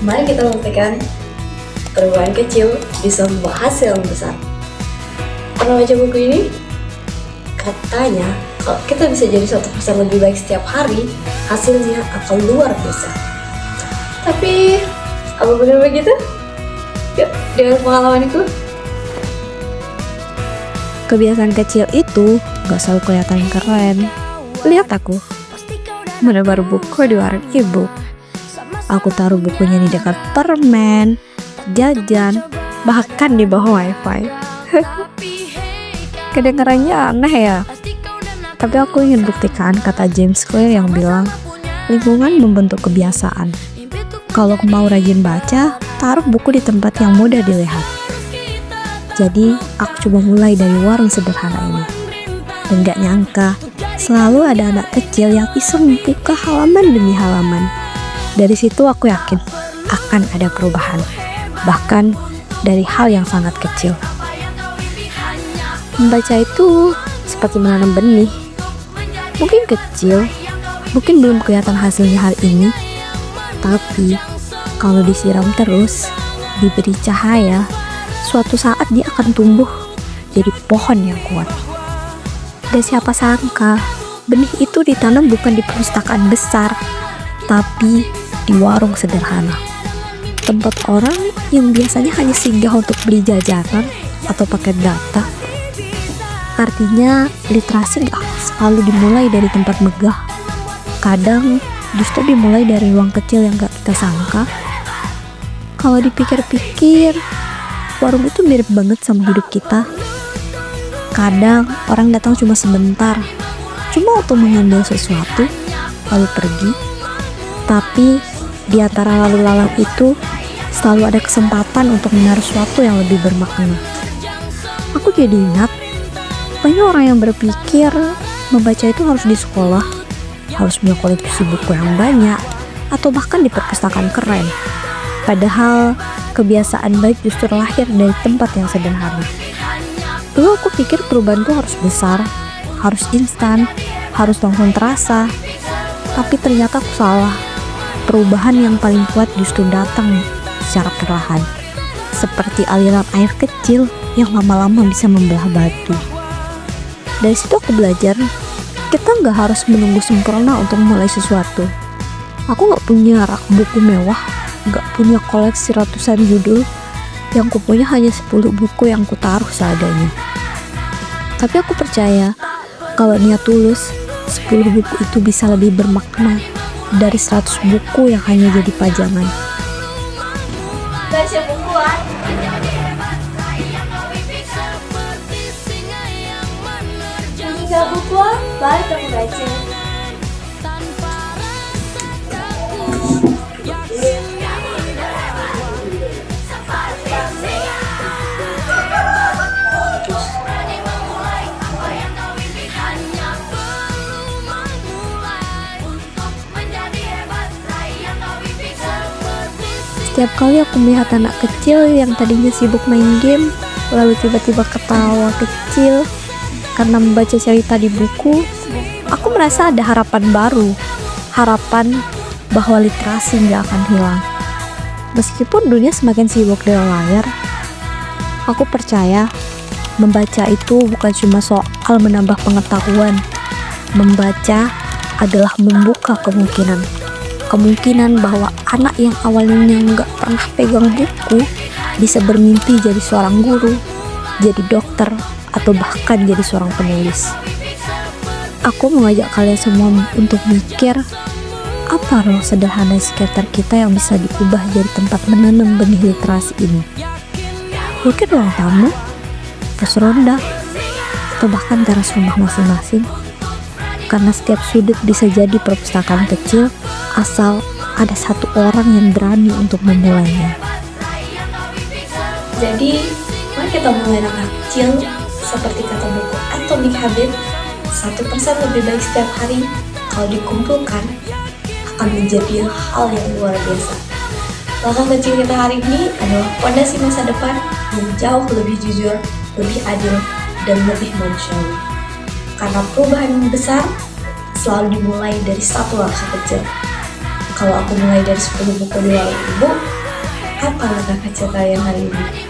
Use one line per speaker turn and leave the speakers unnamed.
Mari kita buktikan perubahan kecil bisa membawa hasil yang besar. Pernah baca buku ini? Katanya, kalau kita bisa jadi 1% lebih baik setiap hari, hasilnya akan luar biasa. Tapi, apa benar begitu? Yuk, dengan pengalamanku.
Kebiasaan kecil itu gak selalu kelihatan keren. Lihat aku, menebar buku di warung ibu. Aku taruh bukunya di dekat permen, jajan, bahkan di bawah wifi. Kedengarannya aneh ya, tapi aku ingin buktikan kata James Clear yang bilang, lingkungan membentuk kebiasaan. Kalau mau rajin baca, taruh buku di tempat yang mudah dilihat. Jadi, aku coba mulai dari warung sederhana ini. Dan gak nyangka, selalu ada anak kecil yang iseng membuka halaman demi halaman. Dari situ aku yakin akan ada perubahan, bahkan dari hal yang sangat kecil. Membaca itu seperti menanam benih. Mungkin kecil, mungkin belum kelihatan hasilnya hari ini, tapi kalau disiram terus, diberi cahaya, suatu saat dia akan tumbuh jadi pohon yang kuat. Dan siapa sangka, benih itu ditanam bukan di perpustakaan besar, tapi di warung sederhana. Tempat orang yang biasanya hanya singgah untuk beli jajanan atau paket data. Artinya, literasi gak selalu dimulai dari tempat megah. Kadang justru dimulai dari ruang kecil yang gak kita sangka. Kalau dipikir-pikir, warung itu mirip banget sama hidup kita. Kadang orang datang cuma sebentar, cuma untuk mengambil sesuatu, lalu pergi. Tapi di antara lalu lalang itu selalu ada kesempatan untuk menaruh sesuatu yang lebih bermakna. Aku jadi ingat, banyak orang yang berpikir membaca itu harus di sekolah, harus punya koleksi buku yang banyak, atau bahkan di perpustakaan keren. Padahal kebiasaan baik justru lahir dari tempat yang sederhana. Dulu aku pikir perubahan itu harus besar, harus instan, harus langsung terasa. Tapi ternyata aku salah. Perubahan yang paling kuat justru datang secara perlahan. Seperti aliran air kecil yang lama-lama bisa membelah batu. Dari situ aku belajar, kita nggak harus menunggu sempurna untuk mulai sesuatu. Aku nggak punya rak buku mewah, nggak punya koleksi ratusan judul, yang kupunya hanya 10 buku yang kutaruh seadanya. Tapi aku percaya, kalau niat tulus, 10 buku itu bisa lebih bermakna dari 100 buku yang hanya jadi pajangan.
Baca bukuan. Jika bukuan, balik aku baca.
Setiap kali aku melihat anak kecil yang tadinya sibuk main game, lalu tiba-tiba ketawa kecil karena membaca cerita di buku, aku merasa ada harapan baru. Harapan bahwa literasi nggak akan hilang. Meskipun dunia semakin sibuk dengan layar, aku percaya membaca itu bukan cuma soal menambah pengetahuan. Membaca adalah membuka kemungkinan bahwa anak yang awalnya nggak pernah pegang buku bisa bermimpi jadi seorang guru, jadi dokter, atau bahkan jadi seorang penulis. Aku mengajak kalian semua untuk mikir, apa role sederhana di sekitar kita yang bisa diubah jadi tempat menanam benih literasi ini. Mungkin ruang tamu, pos ronda, atau bahkan teras rumah masing-masing. Karena setiap sudut bisa jadi perpustakaan kecil, asal ada satu orang yang berani untuk memulainya.
Jadi, mari kita mulai langkah kecil, seperti kata buku Atomic Habits, 1% lebih baik setiap hari. Kalau dikumpulkan, akan menjadi hal yang luar biasa. Langkah kecil kita hari ini adalah fondasi masa depan yang jauh lebih jujur, lebih adil, dan lebih manusiawi. Karena perubahan yang besar selalu dimulai dari satu langkah kecil. Kalau aku mulai dari 10 buku di warung ibu, apa langkah kecil kalian hari ini?